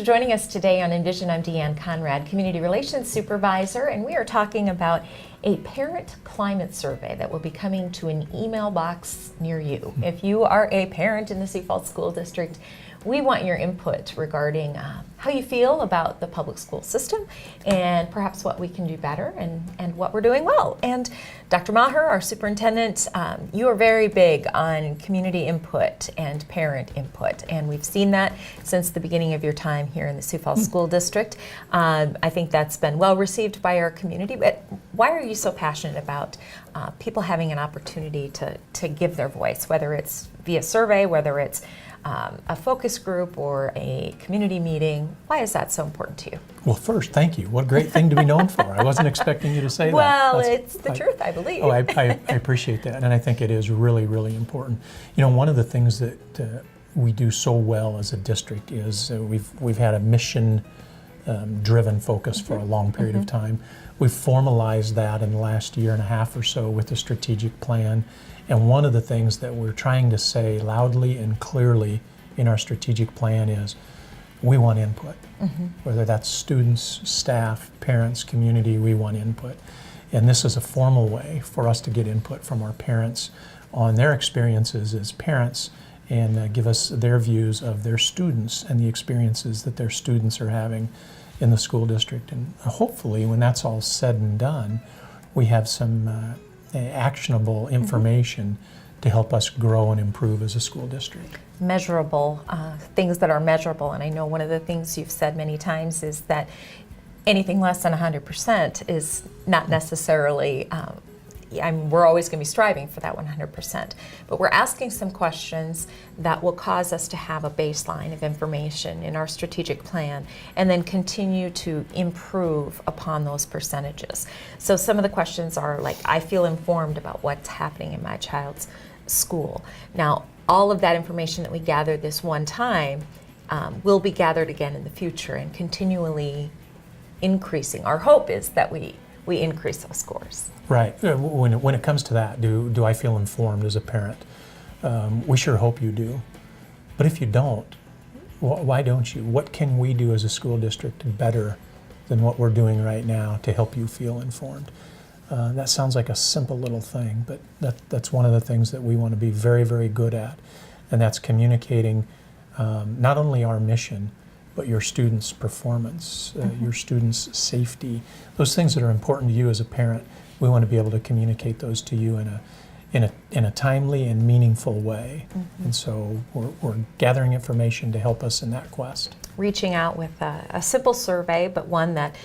joining us today on Envision. I'm Deanne Conrad, Community Relations Supervisor, and we are talking about a parent climate survey that will be coming to an email box near you. If you are a parent in the Sioux Falls School District, we want your input regarding how you feel about the public school system and perhaps what we can do better and what we're doing well. And Dr. Maher, our superintendent, you are very big on community input and parent input, and we've seen that since the beginning of your time here in the Sioux Falls School District. I think that's been well received by our community, but why are you so passionate about people having an opportunity to give their voice, whether it's via survey, whether it's a focus group or a community meeting? Why is that so important to you? Well, first, thank you. What a great thing to be known for. I wasn't expecting you to say that. Well, it's the truth, I believe. Oh, I appreciate that, and I think it is really, really important. You know, one of the things that we do so well as a district is we've had a mission driven focus for a long period of time. We've formalized that in the last year and a half or so with the strategic plan. And one of the things that we're trying to say loudly and clearly in our strategic plan is we want input. Whether that's students, staff, parents, community, we want input. And this is a formal way for us to get input from our parents on their experiences as parents and give us their views of their students and the experiences that their students are having in the school district. And hopefully when that's all said and done, we have some actionable information to help us grow and improve as a school district. Measurable, things that are measurable. And I know one of the things you've said many times is that anything less than 100% is not necessarily, we're always going to be striving for that 100%. But we're asking some questions that will cause us to have a baseline of information in our strategic plan and then continue to improve upon those percentages. So some of the questions are like, I feel informed about what's happening in my child's school. Now, all of that information that we gathered this one time will be gathered again in the future and continually increasing. Our hope is that we increase those scores. Right. When it comes to that, do I feel informed as a parent? We sure hope you do. But if you don't, why don't you? What can we do as a school district better than what we're doing right now to help you feel informed? That sounds like a simple little thing, but that's one of the things that we want to be very, very good at. And that's communicating not only our mission, but your students' performance, your students' safety, those things that are important to you as a parent. We want to be able to communicate those to you in a timely and meaningful way. And so we're gathering information to help us in that quest. Reaching out with a simple survey, but one that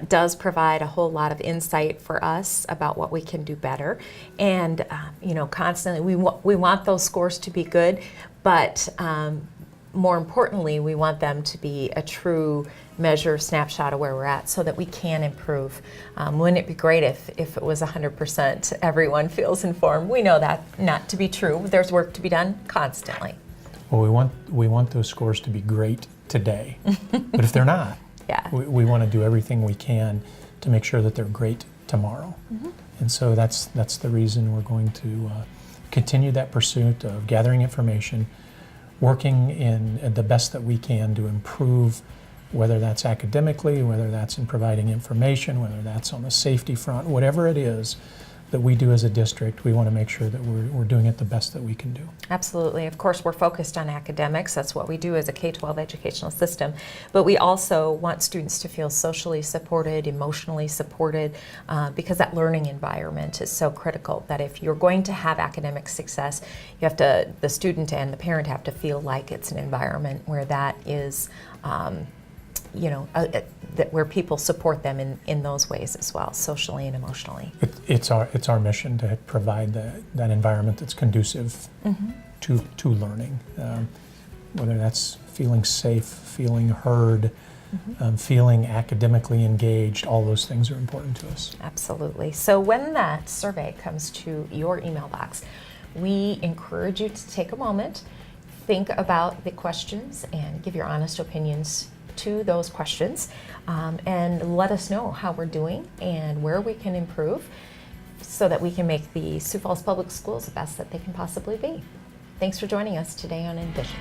does provide a whole lot of insight for us about what we can do better. And constantly we want those scores to be good, but more importantly, we want them to be a true measure, snapshot of where we're at so that we can improve. Wouldn't it be great if it was 100% everyone feels informed? We know that not to be true. There's work to be done constantly. Well, we want those scores to be great today, but if they're not, we want to do everything we can to make sure that they're great tomorrow. And so that's the reason we're going to continue that pursuit of gathering information, working in the best that we can to improve, whether that's academically, whether that's in providing information, whether that's on the safety front, whatever it is that we do as a district, we want to make sure that we're doing it the best that we can do. Absolutely. Of course, we're focused on academics. That's what we do as a K-12 educational system. But we also want students to feel socially supported, emotionally supported, because that learning environment is so critical that if you're going to have academic success, the student and the parent have to feel like it's an environment where that is where people support them in those ways as well, socially and emotionally. It's our mission to provide that environment that's conducive to learning, whether that's feeling safe, feeling heard, feeling academically engaged. All those things are important to us. Absolutely. So when that survey comes to your email box, we encourage you to take a moment, think about the questions, and give your honest opinions to those questions, and let us know how we're doing and where we can improve so that we can make the Sioux Falls Public Schools the best that they can possibly be. Thanks for joining us today on Envision.